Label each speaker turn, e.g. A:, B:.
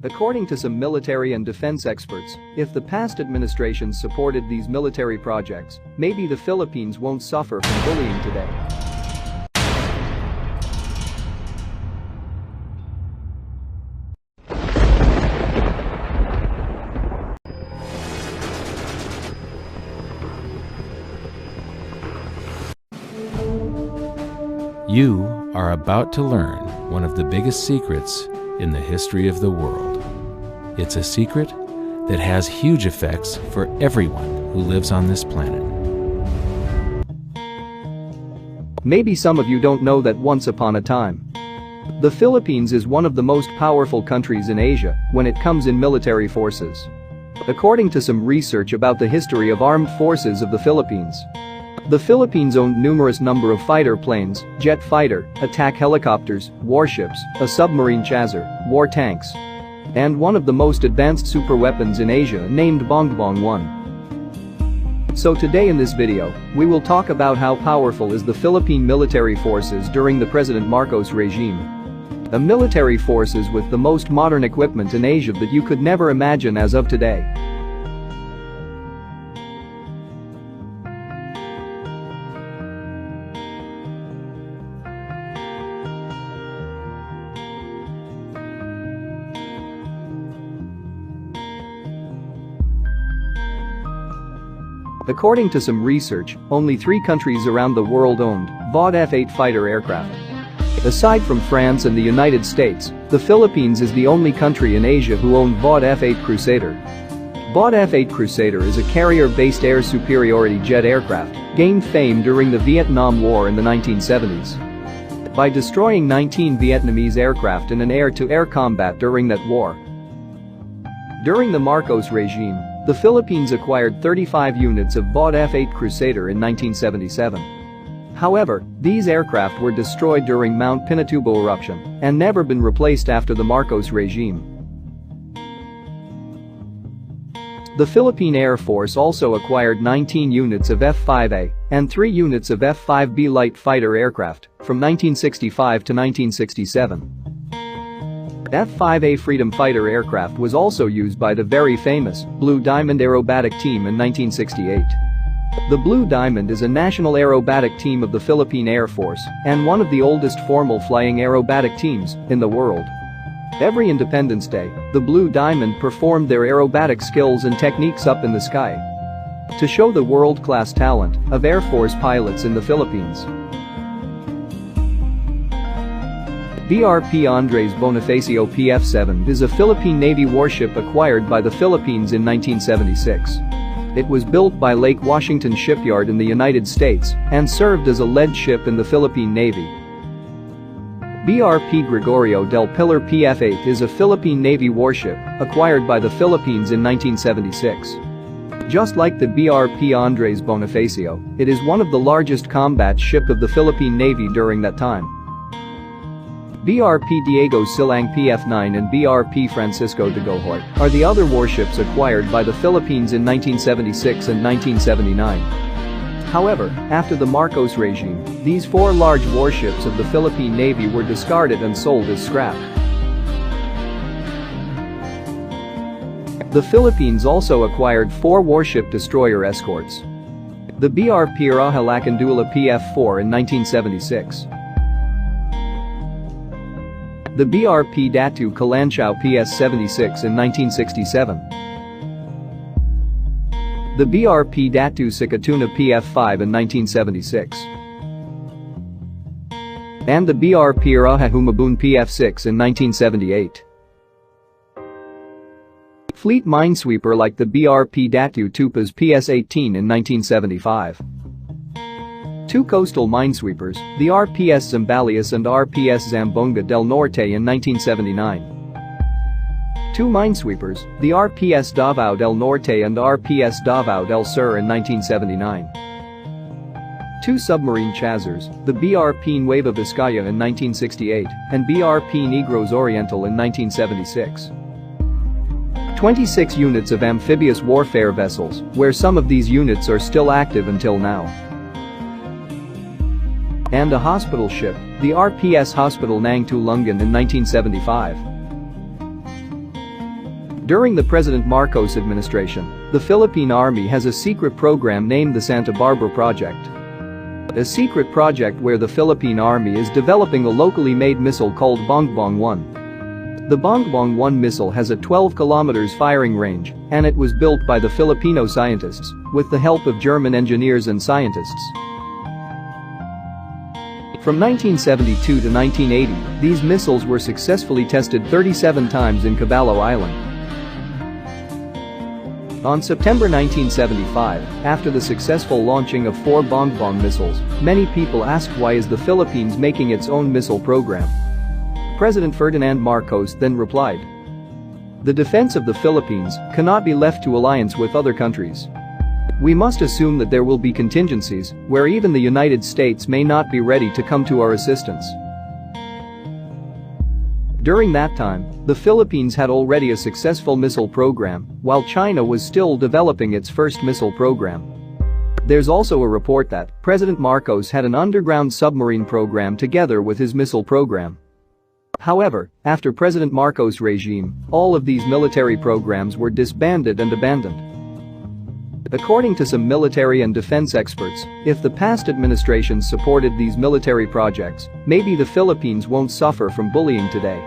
A: According to some military and defense experts, if the past administrations supported these military projects, maybe the Philippines won't suffer from bullying today.
B: You are about to learn one of the biggest secrets in the history of the world. It's a secret that has huge effects for everyone who lives on this planet.
A: Maybe some of you don't know that once upon a time, the Philippines is one of the most powerful countries in Asia when it comes in military forces. According to some research about the history of armed forces of the Philippines, the Philippines owned numerous number of fighter planes, jet fighter, attack helicopters, warships, a submarine chaser, war tanks, and one of the most advanced superweapons in Asia named Bongbong 1. So today in this video, we will talk about how powerful is the Philippine military forces during the President Marcos regime. A military forces with the most modern equipment in Asia that you could never imagine as of today. According to some research, only 3 countries around the world owned VOD F-8 fighter aircraft. Aside from France and the United States, the Philippines is the only country in Asia who owned VOD F-8 Crusader. VOD F-8 Crusader is a carrier-based air superiority jet aircraft, gained fame during the Vietnam War in the 1970s. By destroying 19 Vietnamese aircraft in an air-to-air combat during that war. During the Marcos regime, the Philippines acquired 35 units of VOD F-8 Crusader in 1977. However, these aircraft were destroyed during Mount Pinatubo eruption and never been replaced after the Marcos regime. The Philippine Air Force also acquired 19 units of F-5A and 3 units of F-5B light fighter aircraft from 1965 to 1967. F-5A Freedom Fighter aircraft was also used by the very famous Blue Diamond aerobatic team in 1968. The Blue Diamond is a national aerobatic team of the Philippine Air Force and one of the oldest formal flying aerobatic teams in the world. Every Independence Day, the Blue Diamond performed their aerobatic skills and techniques up in the sky to show the world-class talent of Air Force pilots in the Philippines. BRP Andres Bonifacio PF-7 is a Philippine Navy warship acquired by the Philippines in 1976. It was built by Lake Washington Shipyard in the United States and served as a lead ship in the Philippine Navy. BRP Gregorio del Pilar PF-8 is a Philippine Navy warship acquired by the Philippines in 1976. Just like the BRP Andres Bonifacio, it is one of the largest combat ship of the Philippine Navy during that time. BRP Diego Silang PF-9 and BRP Francisco de Gojoy are the other warships acquired by the Philippines in 1976 and 1979. However, after the Marcos regime, these 4 large warships of the Philippine Navy were discarded and sold as scrap. The Philippines also acquired 4 warship destroyer escorts. The BRP Raja Lacandula PF-4 in 1976. The BRP Datu Kalanchao PS-76 in 1967. The BRP Datu Sikatuna PF-5 in 1976. And the BRP Raja Humabun PF-6 in 1978. Fleet minesweeper like the BRP Datu Tupas PS-18 in 1975. 2 coastal minesweepers, the RPS Zambales and RPS Zamboanga del Norte in 1979. 2 minesweepers, the RPS Davao del Norte and RPS Davao del Sur in 1979. 2 submarine chasers, the BRP Nueva Vizcaya in 1968 and BRP Negros Oriental in 1976. 26 units of amphibious warfare vessels, where some of these units are still active until now. And a hospital ship, the RPS Hospital Nang Tulungan in 1975. During the President Marcos administration, the Philippine Army has a secret program named the Santa Barbara Project. A secret project where the Philippine Army is developing a locally made missile called Bongbong 1. The Bongbong 1 missile has a 12 km firing range, and it was built by the Filipino scientists, with the help of German engineers and scientists. From 1972 to 1980, these missiles were successfully tested 37 times in Caballo Island. On September 1975, after the successful launching of 4 Bongbong missiles, many people asked why is the Philippines making its own missile program. President Ferdinand Marcos then replied, "The defense of the Philippines cannot be left to alliance with other countries. We must assume that there will be contingencies where even the United States may not be ready to come to our assistance." During that time, the Philippines had already a successful missile program, while China was still developing its first missile program. There's also a report that President Marcos had an underground submarine program together with his missile program. However, after President Marcos' regime, all of these military programs were disbanded and abandoned. According to some military and defense experts, if the past administrations supported these military projects, maybe the Philippines won't suffer from bullying today.